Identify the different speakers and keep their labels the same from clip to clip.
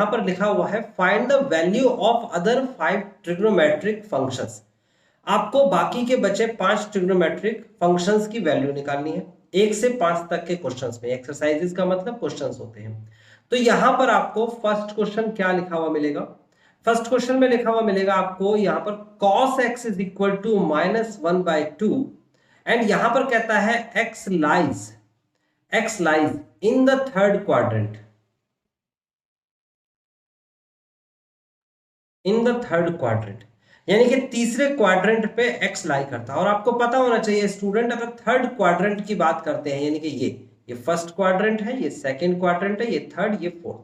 Speaker 1: यहां पर लिखा हुआ है find the value of other 5 trigonometric functions. आपको बाकी के बचे 5 ट्रिग्नोमेट्रिक फंक्शंस की वैल्यू निकालनी है 1 से 5 तक के क्वेश्चंस में। एक्सरसाइजेस का मतलब क्वेश्चंस होते हैं। तो यहां पर आपको फर्स्ट क्वेश्चन क्या लिखा हुआ मिलेगा? फर्स्ट क्वेश्चन में लिखा हुआ मिलेगा आपको यहां पर cos x is equal to -1/2 and यहां पर कहता है x lies in the third quadrant, in the third quadrant, यानी कि तीसरे क्वाड्रेंट पे x लाई करता है। और आपको पता होना चाहिए स्टूडेंट, अगर थर्ड क्वाड्रेंट की बात करते हैं, यानी कि ये फर्स्ट क्वाड्रेंट है, ये सेकंड क्वाड्रेंट है, ये थर्ड, ये फोर्थ,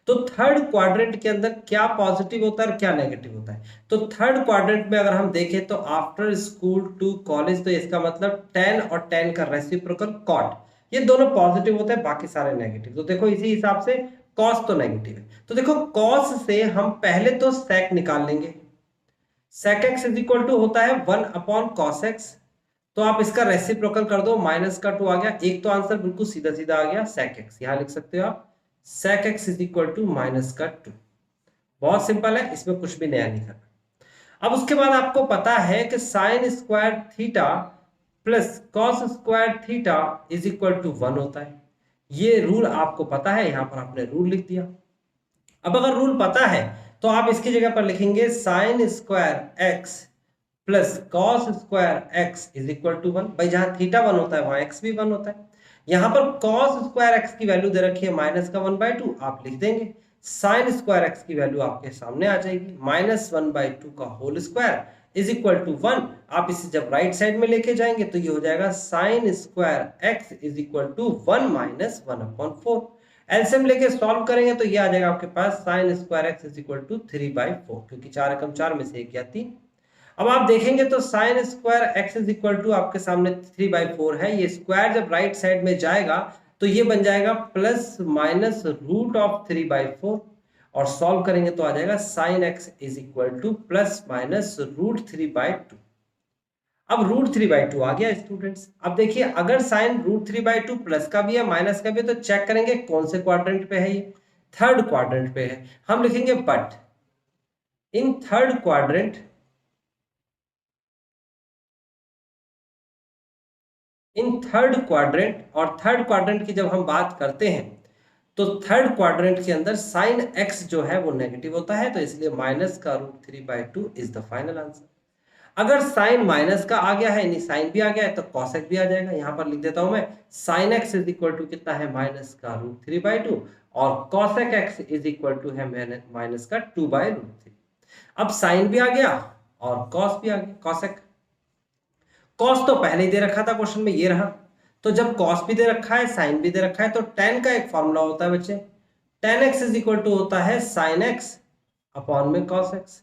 Speaker 1: तो थर्ड क्वाड्रेंट के अंदर क्या पॉजिटिव होता है और क्या नेगेटिव होता है? तो थर्ड क्वाड्रेंट में अगर हम देखें तो आफ्टर स्कूल टू कॉलेज, तो इसका मतलब 10 और 10 का रेसिप्रोकल कॉट, ये दोनों पॉजिटिव होते हैं, बाकी सारे नेगेटिव। तो देखो इसी हिसाब से कॉस तो नेगेटिव है, तो देखो कॉस से हम पहले तो सेक निकाल लेंगे। Sec x is equal to होता है 1 अपॉन कॉस एक्स, तो आप इसका रेसिप्रोकल कर दो, माइनस का 2 आ गया, एक तो आंसर बिल्कुल सीधा सीधा आ गया सेक एक्स, यहां लिख सकते हो आप sec x is equal to minus का 2। बहुत सिंपल है, इसमें कुछ भी नया नहीं करना। अब उसके बाद आपको पता है कि sine square theta plus cos square theta is equal to 1 होता है। ये रूल आपको पता है, यहां पर आपने रूल लिख दिया। अब अगर रूल पता है तो आप इसकी जगह पर लिखेंगे sine square x plus cos square x is equal to 1। भाई जहां थीटा 1 होता है वहां एक्स भी 1 होता है। यहां पर कॉस स्क्वायर एक्स की वैल्यू दे रखी है माइनस का 1/2, आप लिख देंगे साइन स्क्वायर एक्स की वैल्यू आपके सामने आ जाएगी -1/2 का whole square is equal to 1। आप इसे जब राइट साइड में लेके जाएंगे तो ये हो जाएगा sine square x is equal to 1 - 1/4। LCM लेके सॉल्व करेंगे तो ये आ जाएगा आपके पास sine square x is equal to 3/4, क्योंकि 4 एकम 4 में से एक या 3। अब आप देखेंगे तो sine square x is equal to आपके सामने 3/4 है, ये स्क्वायर जब राइट साइड में जाएगा तो ये बन जाएगा प्लस माइनस रूट ऑफ 3/4, और सॉल्व करेंगे तो आ जाएगा sine x is equal to plus minus root 3/2। अब रूट 3/2 आ गया स्टूडेंट्स। अब देखिए अगर साइन रूट 3/2 प्लस का भी है माइनस का भी है, तो चेक करेंगे कौन से क्वाड्रेंट पे है, ये थर्ड क्वाड्रेंट पे है। हम लिखेंगे but in third quadrant, in third quadrant, और थर्ड क्वाड्रेंट की जब हम बात करते हैं तो थर्ड क्वाड्रेंट के अंदर साइन एक्स जो है वो नेगेटिव होता है, तो इसलिए माइनस का root 3/2 is the final answer. अगर साइन माइनस का आ गया है, यानी साइन भी आ गया है, तो कॉस एक्स भी आ जाएगा। यहां पर लिख देता हूं मैं sine x is equal to कितना है माइनस का रूट 3/2, और cosec x is equal to है माइनस का 2/√3। अब साइन भी आ गया और कॉस भी आ गया, कॉसेक। कॉस तो पहले ही दे रखा था क्वेश्चन में, ये रहा। तो जब कॉस भी दे रखा है साइन भी दे रखा है, तो टेन का एक फॉर्मूला होता है बच्चे, tan x is equal to होता है साइन एक्स अपॉन में कॉस एक्स।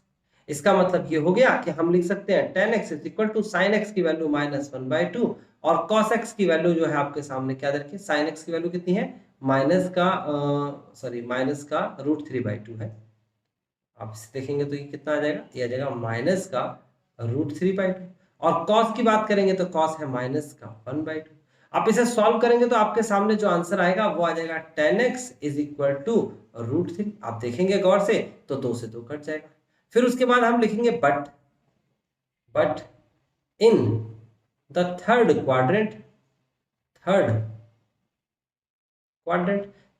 Speaker 1: इसका मतलब ये हो गया कि हम लिख सकते हैं tan x is equal to sine x की वैल्यू -1/2, और कॉस एक्स की वैल्यू जो है आपके सामने क्या दे रखी है, साइन एक्स की वैल्यू कितनी है माइनस का रूट 3/2 है। आप इसे देखेंगे तो ये कितना आ जाएगा, ये आ जाएगा माइनस का रूट 3/2, और कॉस की बात करेंगे तो कॉस है माइनस का 1/2। आप इसे सॉल्व करेंगे तो आपके सामने जो आंसर आएगा वो आ जाएगा tan x is equal to √3। आप देखेंगे गौर से तो 2 से 2 कट जाएगा। फिर उसके बाद हम लिखेंगे but in the third quadrant,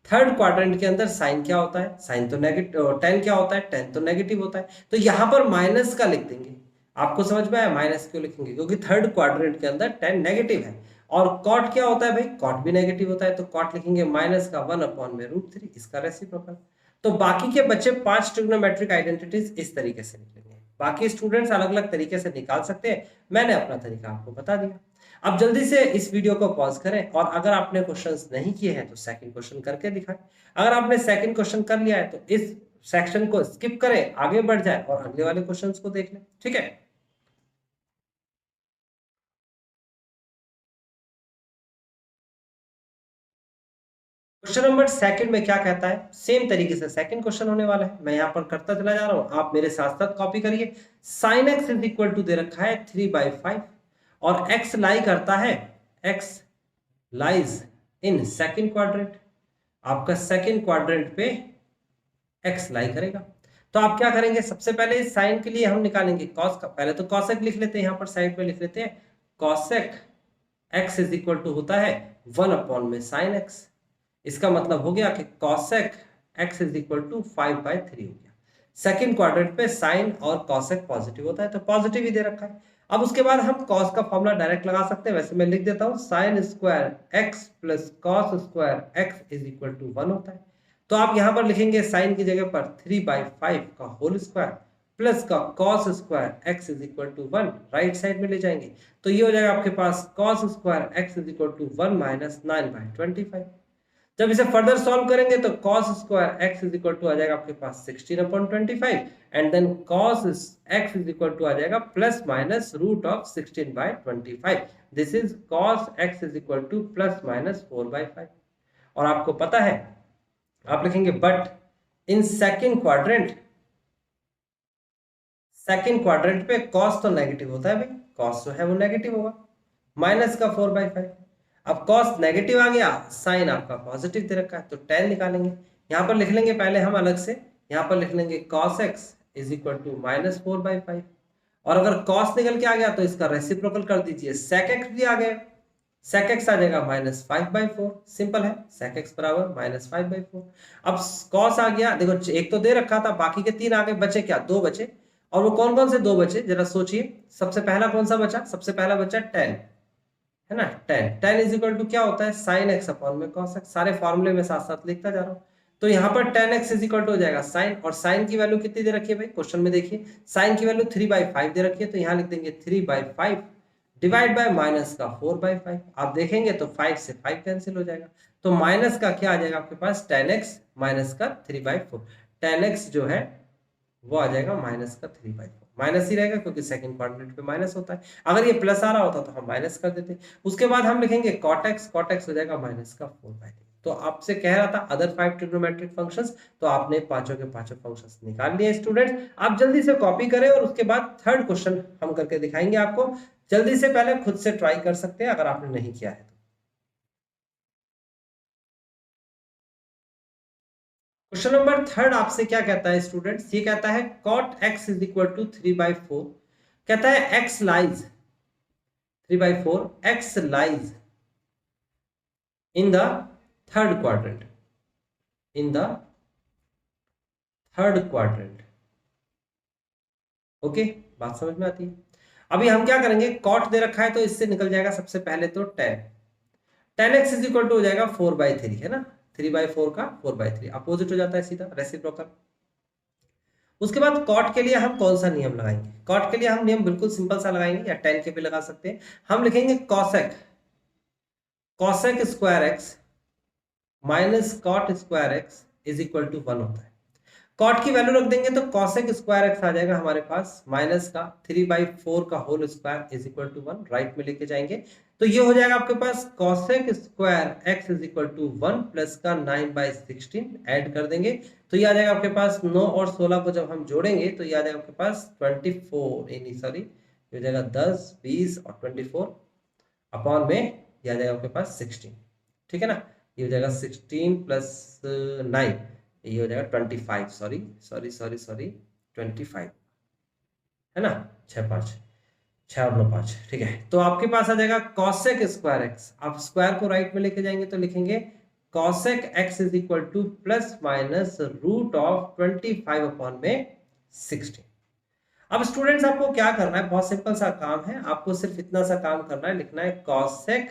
Speaker 1: third quadrant के अंदर साइन क्या होता है, साइन तो नेगेटिव, टेन क्या होता है, टेन तो नेगेटिव होता है, तो यहां पर माइनस का लिख देंगे। आपको समझ में आया माइनस क्यों लिखेंगे, क्योंकि थर्ड क्वाड्रेंट के अंदर टेन नेगेटिव है। और कॉट क्या होता है भाई, कॉट भी नेगेटिव होता है, तो कॉट लिखेंगे माइनस का 1/√3, इसका रेसिप्रोकल। तो बाकी के बच्चे 5 ट्रिग्नोमेट्रिक आइडेंटिटीज इस तरीके से निकलेंगे। बाकी स्टूडेंट्स अलग अलग तरीके से निकाल सकते हैं, मैंने अपना तरीका आपको बता दिया। अब जल्दी से इस वीडियो को पॉज करें, और अगर आपने क्वेश्चंस नहीं किए हैं तो सेकंड क्वेश्चन करके दिखाएं। अगर आपने सेकंड क्वेश्चन कर लिया है तो इस सेक्शन को स्किप करें, आगे बढ़ जाए और अगले वाले क्वेश्चंस को देख लें, ठीक है। क्वेश्चन नंबर सेकंड में क्या कहता है, सेम तरीके से सेकंड क्वेश्चन होने वाला है, मैं यहां पर करता चला जा रहा हूं, आप मेरे साथ साथ कॉपी करिए। Sine x is equal to दे रखा है 3/5, और एक्स लाई करता है, x lies in second quadrant, आपका सेकंड क्वाड्रेंट पे एक्स लाई करेगा। तो आप क्या करेंगे, सबसे पहले साइन के लिए हम निकालेंगे कॉस का, पहले तो कॉसेक लिख लेते हैं, यहाँ पर साइड पे लिख लेते हैं cosec x is equal to होता है 1 में साइन एक्स। इसका मतलब हो गया कि cosec x is equal to 5/3 हो गया। सेकंड क्वाड्रेंट पे साइन और कॉसेक पॉजिटिव होता है तो पॉजिटिव ही दे रखा है। अब उसके बाद हम कॉस का फॉर्मूला डायरेक्ट लगा सकते हैं, वैसे मैं लिख देता हूं sine square x plus cos square x is equal to 1 होता है। तो आप यहां पर लिखेंगे साइन की जगह पर 3/5 का होल स्क्वायर प्लस का cos square x is equal to 1 right side में ले जाएंगे। तो ये हो जाएगा आपके पास cos square x is equal to 1 minus 9/25। जब इसे फर्दर सॉल्व करेंगे तो cos square x is equal to आ जाएगा आपके पास 16/25 and then cos x is equal to आ जाएगा plus minus root of 16/25। This is cos x is equal to plus minus 4/5। और आपको पता है आप लिखेंगे बट इन सेकंड क्वाड्रेंट पे cos तो नेगेटिव होता है भाई, cos जो है वो नेगेटिव होगा माइनस का 4/5। अब cos नेगेटिव आ गया, साइन आपका पॉजिटिव दे रखा है तो tan निकालेंगे। यहां पर लिख लेंगे पहले हम अलग से, यहां पर लिख लेंगे cos x is equal to minus 4/5। और अगर cos निकल के आ गया तो इसका रेसिप्रोकल कर दीजिए, sec x भी आ गया, sec x आ जाएगा माइनस 5/4। सिंपल है, sec x बराबर माइनस 5/4। अब cos आ गया, देखो एक तो दे रखा था, बाकी के 3 आगे बचे क्या, 2 बचे। और वो कौन कौन से 2 बचे जरा सोचिए। सबसे पहला कौन सा बचा, सबसे पहला बचा tan, है ना। tan इज इक्वल टू क्या होता है, साइन एक्स अपॉन में कॉस एक्स। सारे फॉर्मूले में साथ साथ लिखता जा रहा हूँ। तो यहाँ पर tan x is equal to हो जाएगा साइन, और साइन की वैल्यू कितनी दे रखी है भाई क्वेश्चन में देखिए, साइन की वैल्यू 3/5 दे रखी है। तो यहाँ लिख देंगे 3/5 डिवाइड बाय माइनस का 4/5। आप देखेंगे तो 5 से 5 कैंसिल हो जाएगा। तो माइनस का क्या आ जाएगा आपके पास, tan x माइनस का 3/4। tan x जो है वो आ जाएगा माइनस का 3/4। माइनस ही रहेगा क्योंकि सेकंड क्वाड्रेंट पे माइनस होता है। अगर ये प्लस आ रहा होता तो हम माइनस कर देते। उसके बाद हम लिखेंगे cot x हो जाएगा माइनस का 4/3। तो आपसे कह रहा था अदर 5 ट्रिग्नोमेट्रिक फंक्शंस, तो आपने पांचों के पांचों फंक्शंस निकाल लिए स्टूडेंट्स। आप जल्दी से कॉपी करें और उसके बाद थर्ड क्वेश्चन हम करके दिखाएंगे आपको। जल्दी से पहले खुद से ट्राई कर सकते हैं अगर आपने नहीं किया है तो। क्वेश्चन नंबर थर्ड आपसे क्या कहता है स्टूडेंट्स, ये कहता है cot x is equal to 3/4। कहता है x lies 3/4, x lies in the third quadrant, in the third quadrant. Okay, बात समझ में आती है। अभी हम क्या करेंगे, cot दे रखा है तो इससे निकल जाएगा सबसे पहले तो tan x is equal to हो जाएगा 4/3, है ना। 3/4 का 4/3 अपोजिट हो जाता है सीधा, रेसिप्रोकल। उसके बाद कॉट के लिए हम कौन सा नियम लगाएंगे, कॉट के लिए हम नियम बिल्कुल सिंपल सा लगाएंगे, या tan के भी लगा सकते हैं। हम लिखेंगे cosec square x minus cot square x is equal to 1 होता है। कॉट की वैल्यू रख देंगे तो कॉसेक स्क्वायर एक्स आ जाएगा हमारे पास माइनस का 3/4 का whole square is equal to 1, right में लेके जाएंगे। तो ये हो जाएगा आपके पास cosec square x is equal to 1 plus का 9/16 ऐड कर देंगे। तो ये आ जाएगा आपके पास 9 और 16 को जब हम जोड़ेंगे तो ये आ जाएगा आपके पास 24, सॉरी ये हो जाएगा 10, 20 और 24 अपॉन में ये आ जाएगा आपके पास 16, ठीक है ना। ये हो जाएगा 16 प्लस 9, ये हो जाएगा 25, सॉरी सॉरी सॉरी सॉरी 25, है ना। 6 और 9 5, ठीक है। तो आपके पास आ जाएगा कॉसेक स्क्वायर एक्स, आप स्क्वायर को राइट में लेके जाएंगे तो लिखेंगे cosec x is equal to plus minus root of 25 upon में 16। अब स्टूडेंट्स आपको क्या करना है, बहुत सिंपल सा काम है, आपको सिर्फ इतना सा काम करना है, लिखना है cosec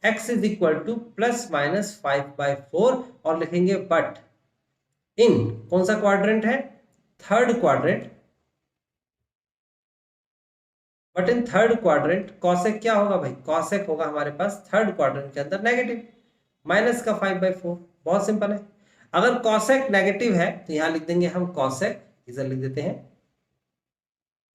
Speaker 1: x is equal to plus minus 5/4 और लिखेंगे बट इन कौन सा क्वाड्रेंट है, third quadrant. But in third quadrant cosec क्या होगा भाई, कॉसेक होगा हमारे पास थर्ड क्वाड्रेंट के अंदर नेगेटिव, माइनस का 5/4। बहुत सिंपल है। अगर कॉसेक नेगेटिव है तो यहां लिख देंगे हम कॉसेक, इधर लिख देते हैं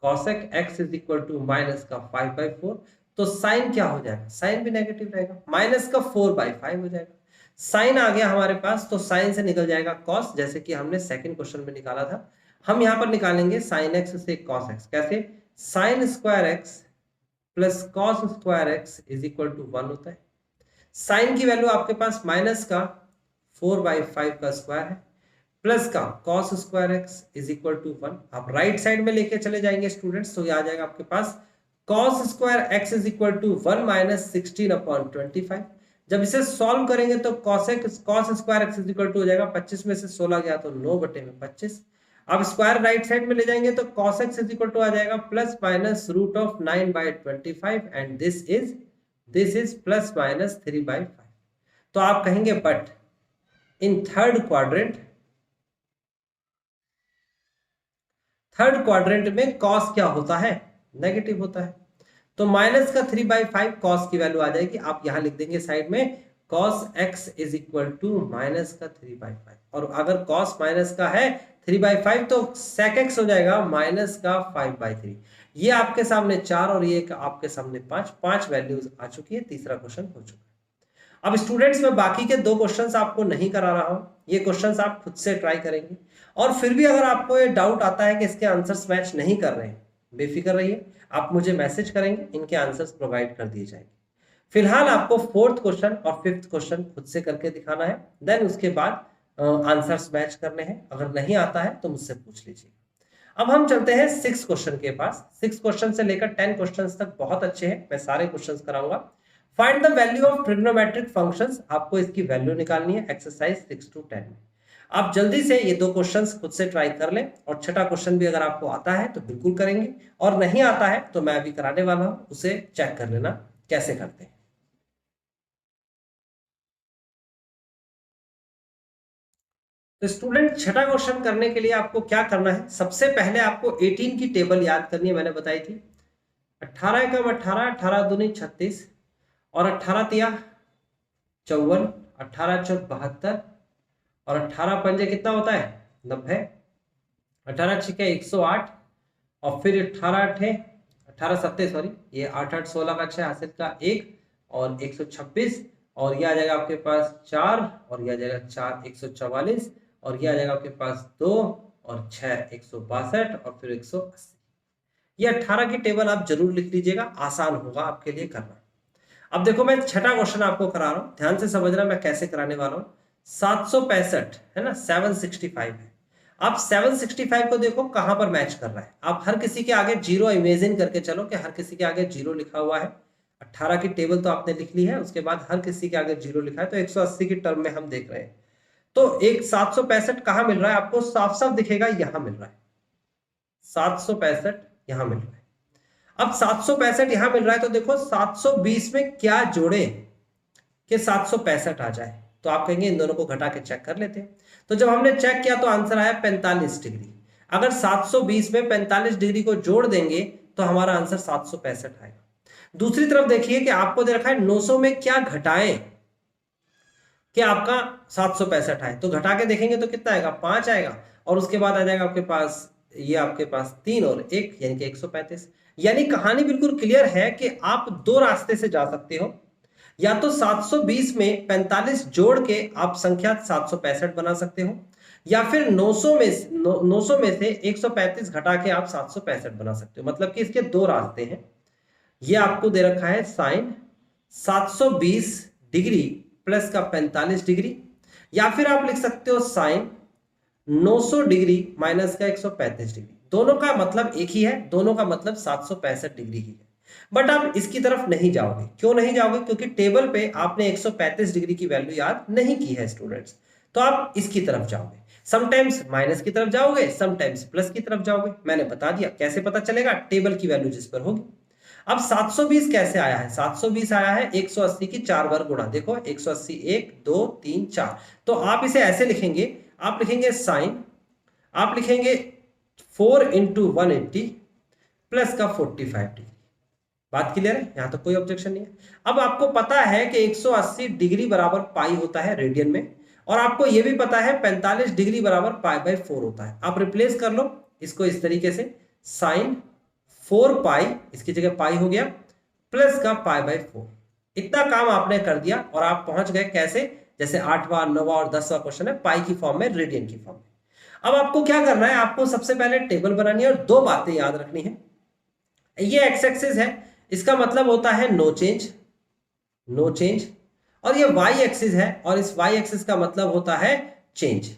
Speaker 1: cosec x is equal to minus का 5/4। तो साइन क्या हो जाएगा, साइन भी नेगेटिव रहेगा, माइनस का 4/5 हो जाएगा। साइन आ गया हमारे पास तो साइन से निकल जाएगा कॉस, जैसे कि हमने सेकंड क्वेश्चन में निकाला था। हम यहां पर निकालेंगे साइन एक्स से कॉस एक्स, कैसे, sine square x plus cos square x is equal to 1 होता है। साइन की वैल्यू आपके पास माइनस का 4/5 का स्क्वायर है, प्लस का cos square x is equal to 1। आप राइट साइड में लेके चले जाएंगे स्टूडेंट्स, तो ये आ जाएगा आपके पास cos square x is equal to 1 minus 16/25। जब इसे सॉल्व करेंगे तो cos square x is equal to हो जाएगा 25 में से 16 गया तो 9/25। अब स्क्वायर राइट साइड में ले जाएंगे तो cos x is equal to आ जाएगा plus minus root of 9/25 and this is plus minus 3/5। तो आप कहेंगे बट इन थर्ड क्वाड्रेंट में cos क्या होता है, नेगेटिव होता है। तो माइनस का 3/5 cos की वैल्यू आ जाएगी, आप यहां लिख देंगे साइड में cos x is equal to minus का 3/5। और अगर cos माइनस का है 3/5 तो sec x हो जाएगा माइनस का 5/3। ये आपके सामने 4 और ये आपके सामने 5 वैल्यूज आ चुकी है। तीसरा क्वेश्चन हो चुका है। अब स्टूडेंट्स मैं बाकी के 2 क्वेश्चंस आपको नहीं करा रहा हूं, ये क्वेश्चंस आप खुद से ट्राई करेंगे। और फिर भी अगर आपको ये डाउट आता है कि इसके आंसर्स मैच नहीं कर रहे हैं, बेफिक्र रहिए, आप मुझे मैसेज करेंगे, इनके आंसर्स प्रोवाइड कर दिए जाएंगे। फिलहाल आपको 4th क्वेश्चन और 5th क्वेश्चन खुद से करके दिखाना है, देन उसके बाद आंसर्स मैच करने हैं। अगर नहीं आता है तो मुझसे पूछ लीजिए। अब हम चलते हैं 6 क्वेश्चन के पास। 6 क्वेश्चन से लेकर 10 क्वेश्चन तक बहुत अच्छे हैं, मैं सारे क्वेश्चन कराऊंगा। Find the value of trigonometric functions, आपको इसकी वैल्यू निकालनी है एक्सरसाइज 6 to 10 में। आप जल्दी से ये 2 क्वेश्चंस खुद से ट्राई कर लें, और छठा क्वेश्चन भी अगर आपको आता है तो बिल्कुल करेंगे, और नहीं आता है तो मैं अभी कराने वाला हूं, उसे चेक कर लेना कैसे करते हैं। तो स्टूडेंट छठा क्वेश्चन करने के लिए आपको क्या करना है, सबसे पहले आपको 18 की टेबल याद करनी है, मैंने बताई थी। 18 एकम 18, 18 दूनी 36, और 18 तिया 54, 18 चौक 72, और 18 पंजे कितना होता है 90, 18 छिके 108, और फिर 18 सत्ते सॉरी, ये 8 8 16 का 6 हासिल का 1 और 126, और ये आ जाएगा आपके पास 4, और ये आ जाएगा 4 144, और ये आ जाएगा आपके पास 2 और 6 162, और फिर 180। ये 18 की टेबल आप जरूर लिख लीजिएगा, आसान होगा आपके लिए करना। अब देखो मैं छठा क्वेश्चन आपको करा रहा हूं, ध्यान से समझना मैं कैसे कराने वाला हूं। 765 है ना, 765 है। आप 765 को देखो कहां पर मैच कर रहा है। आप हर किसी के आगे जीरो इमेजिन करके चलो कि हर किसी के आगे जीरो लिखा हुआ है। 18 की टेबल तो आपने लिख ली है, उसके बाद हर किसी के आगे जीरो लिखा है, तो 180 की टर्म में हम देख रहे हैं। तो एक 765 कहां मिल रहा है आपको, साफ साफ दिखेगा, यहां मिल रहा है 765, यहां मिल रहा है। अब 765 यहां मिल रहा है, तो देखो 720 में क्या जोड़े कि 765 आ जाए, तो आप कहेंगे इन दोनों को घटा के चेक कर लेते हैं। तो जब हमने चेक किया तो आंसर आया 45 डिग्री। अगर 720 में 45 डिग्री को जोड़ देंगे तो हमारा आंसर 765 आएगा। दूसरी तरफ देखिए कि आपको दे रखा है 900 में क्या घटाएं कि आपका 765 आए, तो घटा के देखेंगे तो कितना आएगा 5 आएगा, और उसके बाद आ जाएगा आपके पास ये आपके पास 3 और 1 यानी कि 135। यानी कहानी बिल्कुल क्लियर है कि आप 2 रास्ते से जा सकते हो, या तो 720 में 45 जोड़ के आप संख्या 765 बना सकते हो, या फिर 900 में से 135 घटा के आप 765 बना सकते हो। मतलब कि इसके 2 रास्ते हैं। ये आपको दे रखा है साइन 720 डिग्री प्लस का 45 डिग्री, या फिर आप लिख सकते हो साइन 900 डिग्री माइनस का 135 डिग्री। दोनों का मतलब एक ही है, दोनों का मतलब 765 डिग्री ही है। बट आप इसकी तरफ नहीं जाओगे। क्यों नहीं जाओगे? क्योंकि टेबल पे आपने 135 डिग्री की वैल्यू याद नहीं की है स्टूडेंट्स, तो आप इसकी तरफ जाओगे। समटाइम्स माइनस की तरफ जाओगे, समटाइम्स प्लस की तरफ जाओगे। मैंने बता दिया कैसे पता चलेगा, टेबल की वैल्यू जिस पर होगी। अब 720 कैसे आया है? 720 आया है 180 की 4 बार गुणा। देखो 180 1 2 3 4, तो आप इसे ऐसे लिखेंगे, आप लिखेंगे साइन, आप लिखेंगे 4 इंटू 180 प्लस का 45 डिग्री। बात क्लियर है? यहां तो कोई ऑब्जेक्शन नहीं है। अब आपको पता है कि 180 डिग्री बराबर पाई होता है रेडियन में, और आपको यह भी पता है 45 डिग्री बराबर पाई बाय 4 होता है। आप रिप्लेस कर लो इसको इस तरीके से, साइन 4 पाई, इसकी जगह पाई हो गया, प्लस का पाई बाय 4। इतना काम आपने कर दिया और आप पहुंच गए कैसे? जैसे 8वां 9वां और 10वां क्वेश्चन है, पाई की फॉर्म में, रेडियन की फॉर्म में। अब आपको क्या करना है, आपको सबसे पहले टेबल बनानी है और 2 बातें याद रखनी है। ये एक्स एक्सिस है, इसका मतलब होता है नो चेंज, नो चेंज, और ये वाई एक्सिस है और इस वाई एक्सिस का मतलब होता है चेंज।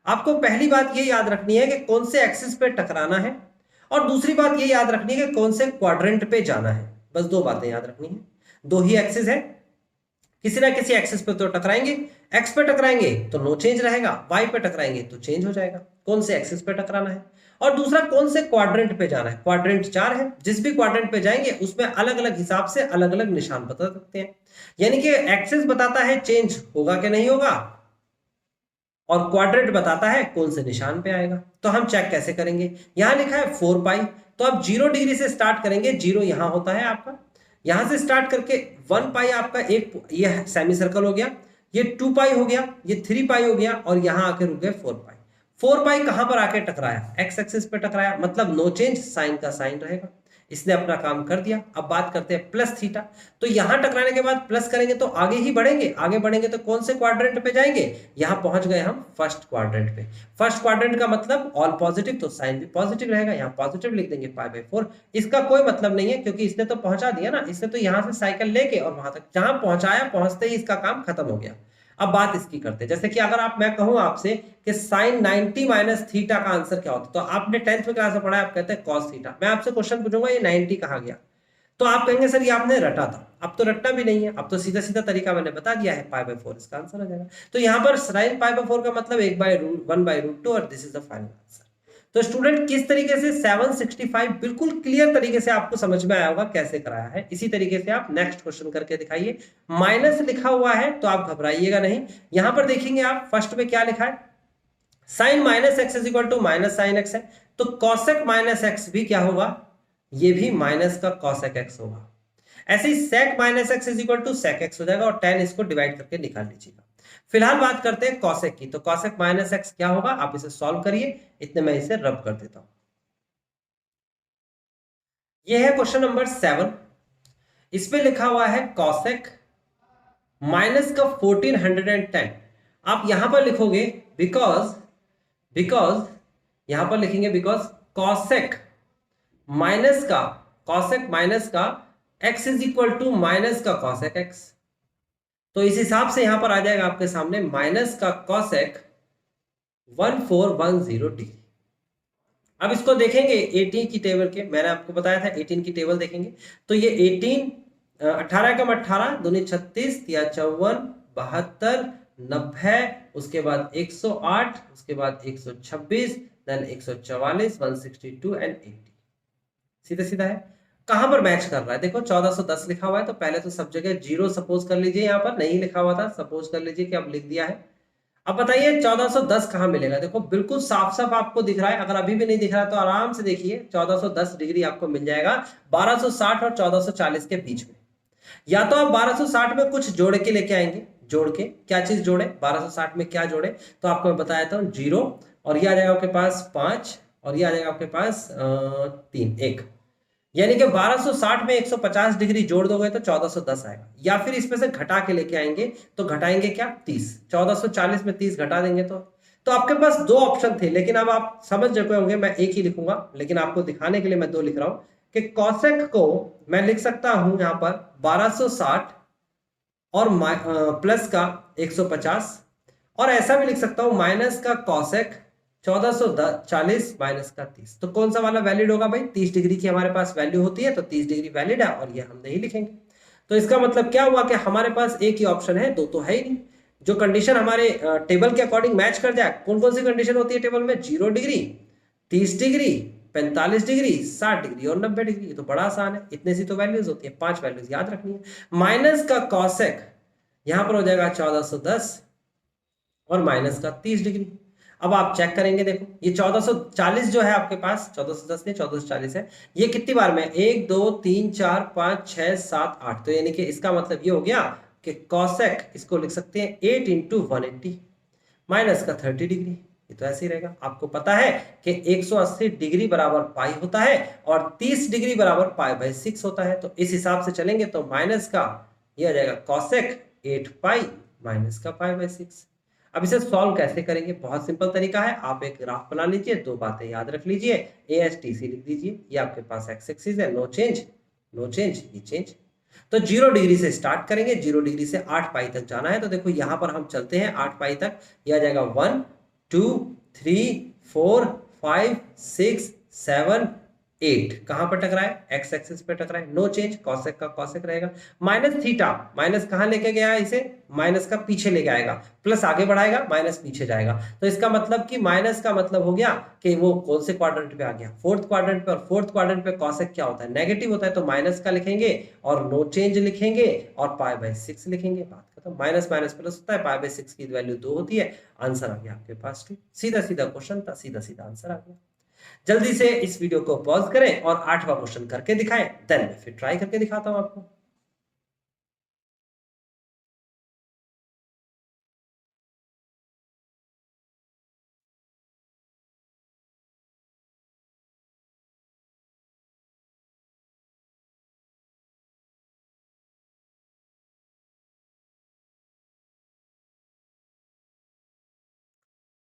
Speaker 1: आपको पहली बात ये याद रखनी है कि कौन से एक्सिस पे टकराना है, और दूसरी बात ये याद रखनी है कि कौन से क्वाड्रेंट पे जाना है। बस दो बातें याद रखनी है। दो ही एक्सिस है, किसी ना किसी एक्सिस पे तो टकराएंगे। एक्स पे टकराएंगे तो नो चेंज रहेगा, वाई पे टकराएंगे तो चेंज हो जाएगा। कौन से एक्सिस पे टकराना है, और दूसरा कौन से क्वाड्रेंट पे जाना है। क्वाड्रेंट 4 है, जिस भी क्वाड्रेंट पे जाएंगे उसमें अलग अलग हिसाब से अलग अलग निशान बता सकते हैं। यानी कि एक्सिस बताता है चेंज होगा कि नहीं होगा, और क्वाड्रेंट बताता है कौन से निशान पे आएगा। तो हम चेक कैसे करेंगे, यहां लिखा है 4 पाई, तो आप 0 डिग्री से स्टार्ट करेंगे। 0 यहां होता है आपका, यहां से स्टार्ट करके 1 पाई आपका एक ये सेमी सर्कल हो गया, ये 2 पाई हो गया, ये 3 पाई हो गया, और यहां आके रुक गए 4 पाई। 4 पाई कहां पर आके टकराया, एक्स एक्सिस पे टकराया, मतलब नो चेंज, साइन का साइन रहेगा। इसने अपना काम कर दिया। अब बात करते हैं प्लस थीटा। तो यहां टकराने के बाद प्लस करेंगे तो आगे ही बढ़ेंगे, आगे बढ़ेंगे तो कौन से क्वाड्रेंट पे जाएंगे, यहां पहुंच गए हम फर्स्ट क्वाड्रेंट पे। फर्स्ट क्वाड्रेंट का मतलब ऑल पॉजिटिव, तो साइन भी पॉजिटिव रहेगा, यहां पॉजिटिव लिख देंगे π/4। इसका कोई मतलब नहीं है क्योंकि इसने तो पहुंचा दिया ना, इसने तो यहां से साइकिल लेके और वहां तक जहां पहुंचाया, पहुंचते ही इसका काम खत्म हो गया। अब बात इसकी करते हैं, जैसे कि अगर आप मैं कहूं आपसे कि साइन 90 माइनस थीटा का आंसर क्या होता है, तो आपने 10th में क्लास में पढ़ा है, आप कहते हैं कॉस थीटा। मैं आपसे क्वेश्चन पूछूंगा ये 90 कहां गया, तो आप कहेंगे सर ये आपने रटा था। अब तो रटना भी नहीं है, अब तो सीधा सीधा तरीका मैंने बता दिया है, π/4 इसका आंसर आ जाएगा। तो यहां पर साइन π/4 का मतलब 1/√2 और this is the final answer. तो स्टूडेंट किस तरीके से 765 बिल्कुल क्लियर तरीके से आपको समझ में आया होगा कैसे कराया है। इसी तरीके से आप नेक्स्ट क्वेश्चन करके दिखाइए। माइनस लिखा हुआ है तो आप घबराइएगा नहीं। यहां पर देखेंगे आप फर्स्ट में क्या लिखा है, sine minus x is equal to minus sine x है, तो कॉसेक माइनस एक्स भी क्या होगा, ये भी माइनस का कॉसेक एक्स होगा। ऐसे ही sec minus x is equal to sec x हो जाएगा, और tan इसको डिवाइड करके निकाल लीजिएगा। फिलहाल बात करते हैं कॉसेक की, तो कॉसेक माइनस एक्स क्या होगा, आप इसे सॉल्व करिए। इतने मैं इसे रब कर देता हूं। यह है क्वेश्चन नंबर 7। इसमें लिखा हुआ है कॉसेक माइनस का 1410। आप यहां पर लिखोगे बिकॉज यहां पर लिखेंगे बिकॉज कॉसेक माइनस का x is equal to minus का कॉसेक x। तो इस हिसाब से यहां पर आ जाएगा आपके सामने माइनस का कॉसेक 1410 डिग्री। अब इसको देखेंगे 18 की टेबल के, मैंने आपको बताया था 18 की टेबल देखेंगे, तो ये 18 18 कम 18 दूनी 36 या 54 72 90, उसके बाद 108, उसके बाद 126, देन 144 162 एंड 80। सीधा सीधा है। कहां पर मैच कर रहा है, देखो 1410 लिखा हुआ है, तो पहले तो सब जगह 0 सपोज कर लीजिए, यहां पर नहीं लिखा हुआ था, सपोज कर लीजिए कि अब लिख दिया है। अब बताइए 1410 कहां मिलेगा, देखो बिल्कुल साफ साफ आपको दिख रहा है। अगर अभी भी नहीं दिख रहा तो आराम से देखिए 1410 डिग्री आपको मिल जाएगा 1260 और 1440 के बीच में। या तो आप 1260 में कुछ जोड़ के लेके आएंगे, जोड़ के क्या चीज जोड़े, 1260 में क्या जोड़े, तो आपको मैं बताया था 0, और ये आ जाएगा आपके पास 5, और ये आ जाएगा आपके पास 3 1, यानी कि 1260 में 150 डिग्री जोड़ दोगे तो 1410 आएगा। या फिर इसमें से घटा के लेके आएंगे, तो घटाएंगे क्या 30, 1440 में 30 घटा देंगे तो आपके पास दो ऑप्शन थे, लेकिन अब आप समझ चुके होंगे मैं एक ही लिखूंगा, लेकिन आपको दिखाने के लिए मैं दो लिख रहा हूं कि कॉसेक को मैं लिख सकता हूं यहां पर 1260 और प्लस का 150, और ऐसा भी लिख सकता हूं माइनस का कॉसेक 1440 माइनस का 30। तो कौन सा वाला वैलिड होगा भाई, 30 डिग्री की हमारे पास वैल्यू होती है, तो 30 डिग्री वैलिड है, और ये हम नहीं लिखेंगे। तो इसका मतलब क्या हुआ कि हमारे पास एक ही ऑप्शन है, दो तो है ही नहीं। जो कंडीशन हमारे टेबल के अकॉर्डिंग मैच कर जाए, कौन कौन सी कंडीशन होती है टेबल में, 0 डिग्री, 30 डिग्री, 45 डिग्री, 60 डिग्री और 90 डिग्री। ये तो बड़ा आसान है, इतने सी तो वैल्यूज होती है, 5 वैल्यूज याद रखनी है। माइनस का कॉसेक यहां पर हो जाएगा 1410 और माइनस का 30 डिग्री। अब आप चेक करेंगे, देखो ये 1440 जो है आपके पास, 1410 नहीं 1440 है, ये कितनी बार में, 1 2 3 4 5 6 7 8, तो यानी कि इसका मतलब ये हो गया कि कॉसेक इसको लिख सकते हैं 8 इंटू 180 माइनस का 30 डिग्री। ये तो ऐसे ही रहेगा। आपको पता है कि 180 डिग्री बराबर पाई होता है और 30 डिग्री बराबर π/6 होता है, तो इस हिसाब से चलेंगे तो माइनस का ये आ जाएगा कॉसेक 8 पाई माइनस का π/6। अब इसे सॉल्व कैसे करेंगे, बहुत सिंपल तरीका है, आप एक ग्राफ बना लीजिए, दो बातें याद रख लीजिए, ASTC लिख दीजिए, ये आपके पास एक्स एक्सिस है, नो चेंज ये चेंज। तो 0 डिग्री से स्टार्ट करेंगे, 0 डिग्री से 8 पाई तक जाना है, तो देखो यहां पर हम चलते हैं 8 पाई तक, यह आ जाएगा 1 2 3 4 5 6 7 8 कहां पर टकराए, एक्स एक्सिस पे टकराए, नो चेंज, कॉसेक का कॉसेक रहेगा, माइनस थीटा, माइनस कहां लेके गया इसे, माइनस का पीछे लेके आएगा, प्लस आगे बढ़ाएगा, माइनस पीछे जाएगा, तो इसका मतलब कि माइनस का मतलब हो गया कि वो कौन से क्वाड्रेंट पे आ गया, फोर्थ क्वाड्रेंट पे, और फोर्थ क्वाड्रेंट पे कॉसेक क्या होता है, नेगेटिव होता है, तो माइनस का लिखेंगे और नो चेंज लिखेंगे और पाई बाय 6 लिखेंगे, बात खत्म, माइनस माइनस प्लस होता है, पाई बाय 6 की वैल्यू 2 होती है, आंसर आ गया आपके पास 2, सीधा सीधा क्वेश्चन था, सीधा सीधा आंसर आ गया। जल्दी से इस वीडियो को पॉज करें और 8वां क्वेश्चन करके दिखाएं, देन मैं फिर ट्राई करके दिखाता हूं आपको।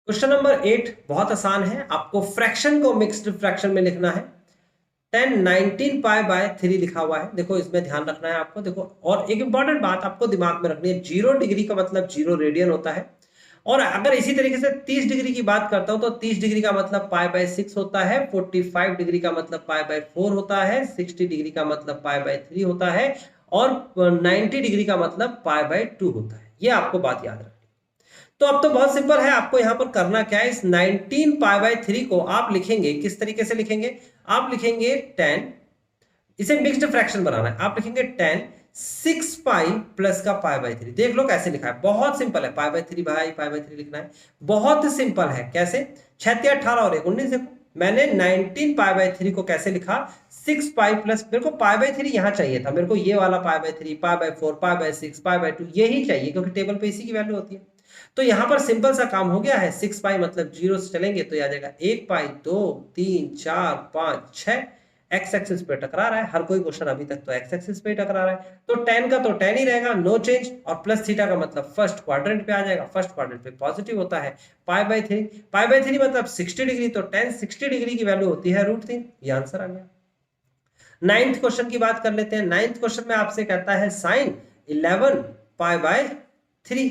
Speaker 1: क्वेश्चन नंबर 8 बहुत आसान है, आपको फ्रैक्शन को मिक्स्ड फ्रैक्शन में लिखना है। 10 19 पाई बाय 3 लिखा हुआ है, देखो इसमें ध्यान रखना है आपको, देखो और एक इंपॉर्टेंट बात आपको दिमाग में रखनी है, 0 डिग्री का मतलब 0 रेडियन होता है, और अगर इसी तरीके से 30 डिग्री की बात करता हूं तो 30 डिग्री का मतलब पाई बाय 6 होता है, 45 डिग्री का मतलब पाई बाय 4 होता है, 60 डिग्री का मतलब पाई बाय 3 होता है, और 90 डिग्री का मतलब पाई बाय 2 होता है, ये आपको बात याद रखनी है। तो अब तो बहुत सिंपल है, आपको यहां पर करना क्या है, इस 19 पाई बाय 3 को आप लिखेंगे, किस तरीके से लिखेंगे, आप लिखेंगे 10, इसे मिक्स्ड फ्रैक्शन बनाना है, आप लिखेंगे 10 6 पाई प्लस का पाई बाय 3, देख लो कैसे लिखा है, बहुत सिंपल है, पाई बाय 3 भाई पाई बाय 3 लिखना है, बहुत सिंपल है, कैसे, 6 18 और 19, देखो मैंने 19 पाई बाय 3 को कैसे लिखा, 6 पाई प्लस, मेरे को पाई बाय 3 यहां चाहिए था, मेरे को ये वाला pi by 3 pi by 4 pi by 6 pi by 2 यही चाहिए, क्योंकि टेबल पे इसी की वैल्यू होती है। तो यहां पर सिंपल सा काम हो गया है, 6 पाई मतलब 0 से चलेंगे तो आ जाएगा 1 पाई 2 3 4 5 6, एक्स एक्सिस पे टकरा रहा है, हर कोई क्वेश्चन अभी तक तो एक्स एक्सिस पे टकरा रहा है, तो 10 का तो 10 ही रहेगा, नो चेंज, और प्लस थीटा का मतलब फर्स्ट क्वाड्रेंट पे आ जाएगा, फर्स्ट क्वाड्रेंट पे पॉजिटिव होता है, पाई बाय 3, पाई बाय 3 मतलब 60 डिग्री, तो 10 60 डिग्री की वैल्यू होती है √3, ये आंसर आ गया। नाइन्थ क्वेश्चन की बात कर लेते हैं, नाइन्थ क्वेश्चन में आपसे कहता है साइन 11 पाई बाय 3,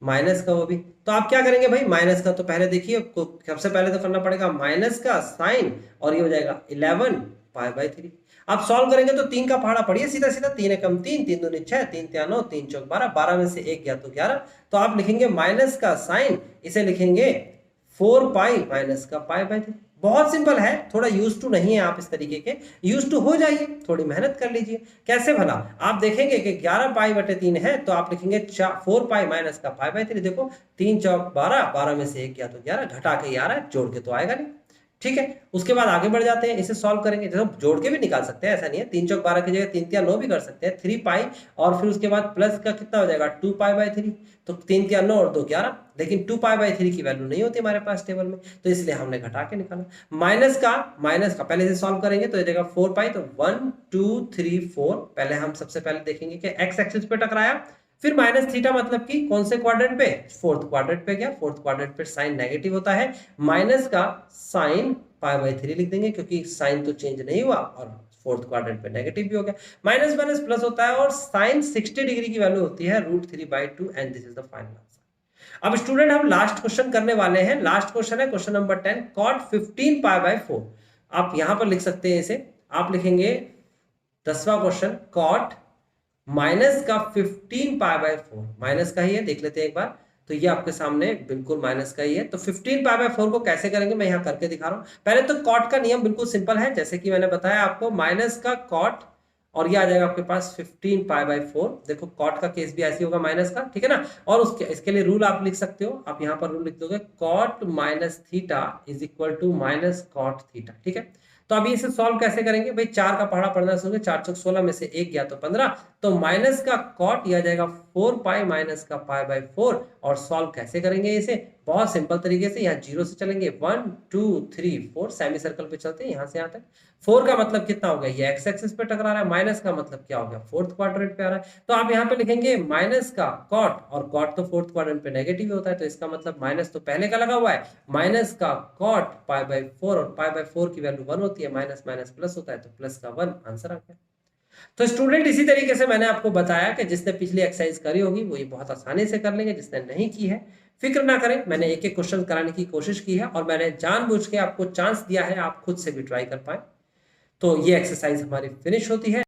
Speaker 1: माइनस का वो भी, तो आप क्या करेंगे भाई, माइनस का तो पहले देखिए, सबसे पहले तो करना पड़ेगा माइनस का साइन, और ये हो जाएगा 11 पाई बाय 3, आप सॉल्व करेंगे तो 3 का पहाड़ा पढ़िए, सीधा सीधा, 3 एकम 3 3 दूनी 6 3 3 9 3 चौक 12, 12 में से 1 गया तो 11, तो आप लिखेंगे माइनस का साइन, इसे लिखेंगे 4 पाई माइनस का पाई बाय 3, बहुत सिंपल है, थोड़ा यूज टू नहीं है आप इस तरीके के, यूज टू हो जाइए, थोड़ी मेहनत कर लीजिए, कैसे भला, आप देखेंगे कि 11 पाई बटे 3 है, तो आप लिखेंगे 4 पाई माइनस का पाई बाय 3, देखो 3 चौक 12, 12 में से 1 गया तो 11, घटा के 11 जोड़ के तो आएगा नहीं, ठीक है, उसके बाद आगे बढ़ जाते हैं, इसे सॉल्व करेंगे, जैसे जोड़ के भी निकाल सकते हैं, ऐसा नहीं है, 3 चौक 12 की जगह 3 3 9 भी कर सकते हैं, 3 पाई, और फिर उसके बाद प्लस का कितना हो जाएगा 2 पाई बाय 3, तो 3 3 9 और 2 11, लेकिन 2 पाई बाय 3 की वैल्यू नहीं होती हमारे पास टेबल में, तो इसलिए हमने घटा के निकाला, माइनस का पहले से सॉल्व करेंगे तो ये देगा 4 पाई, तो 1 2 3 4, पहले हम सबसे पहले देखेंगे कि एक्स एक्सिस पे टकराया, फिर माइनस थीटा मतलब कि कौन से क्वाड्रेंट पे, फोर्थ क्वाड्रेंट पे गया, फोर्थ क्वाड्रेंट पे साइन नेगेटिव होता है, माइनस का साइन पाई बाय 3 लिख देंगे, क्योंकि साइन तो चेंज नहीं हुआ, और फोर्थ क्वाड्रेंट पे नेगेटिव भी हो गया, माइनस माइनस प्लस होता है, और साइन 60 डिग्री की वैल्यू होती है √3/2, and this is the final answer. अब स्टूडेंट हम लास्ट क्वेश्चन करने वाले हैं, लास्ट क्वेश्चन है question number 10, cot 15 pi by 4, आप यहां पर लिख सकते हैं इसे, आप लिखेंगे 10वां क्वेश्चन, कॉट माइनस का 15 पाई बाय 4, माइनस का ही है, देख लेते हैं एक बार, तो ये आपके सामने बिल्कुल माइनस का ही है, तो 15 पाई बाय 4 को कैसे करेंगे मैं यहाँ करके दिखा रहा हूँ। पहले तो कॉट का नियम बिल्कुल सिंपल है, जैसे कि मैंने बताया आपको, माइनस का कॉट, और ये आ जाएगा आपके पास 15 पाई बाय 4, देखो कॉट का केस भी ऐसे होगा माइनस का, ठीक है ना, और उसके इसके लिए रूल आप लिख सकते हो, आप यहाँ पर रूल लिख दोगे, cot minus theta is equal to minus cot theta, ठीक है। तो अभी इसे सॉल्व कैसे करेंगे भाई, 4 का पहाड़ा पढ़ना शुरू, 4 चौक 16 में से 1 गया तो 15, तो माइनस का कॉट यह आ जाएगा 4 पाई माइनस का पाई बाय 4, और सॉल्व कैसे करेंगे इसे, बहुत सिंपल तरीके से, यहाँ 0 से चलेंगे, 1 2 3 4, सेमी सर्कल पे चलते हैं यहाँ से यहाँ तक, 4 का मतलब कितना हो गया, ये एक्स एक्सिस पे टकरा रहा है, माइनस का मतलब क्या हो गया, फोर्थ क्वाड्रेंट पे आ रहा है, तो आप यहाँ पे लिखेंगे माइनस का कॉट, और कॉट तो फोर्थ क्वाड्रेंट पे नेगेटिव होता है, तो इसका मतलब माइनस तो पहले का लगा हुआ है, माइनस का कॉट पाई बाय 4, और पाई बाय 4 की वैल्यू 1 होती है, माइनस माइनस प्लस होता है, तो प्लस का 1 आंसर आ गया। तो स्टूडेंट इसी तरीके से मैंने आपको बताया कि जिसने पिछली एक्सरसाइज करी होगी वो ये बहुत आसानी से कर लेंगे, जिसने नहीं की है फिक्र ना करें, मैंने एक एक क्वेश्चन कराने की कोशिश की है और मैंने जानबूझ के आपको चांस दिया है आप खुद से भी ट्राई कर पाए। तो ये एक्सरसाइज हमारी फिनिश होती है।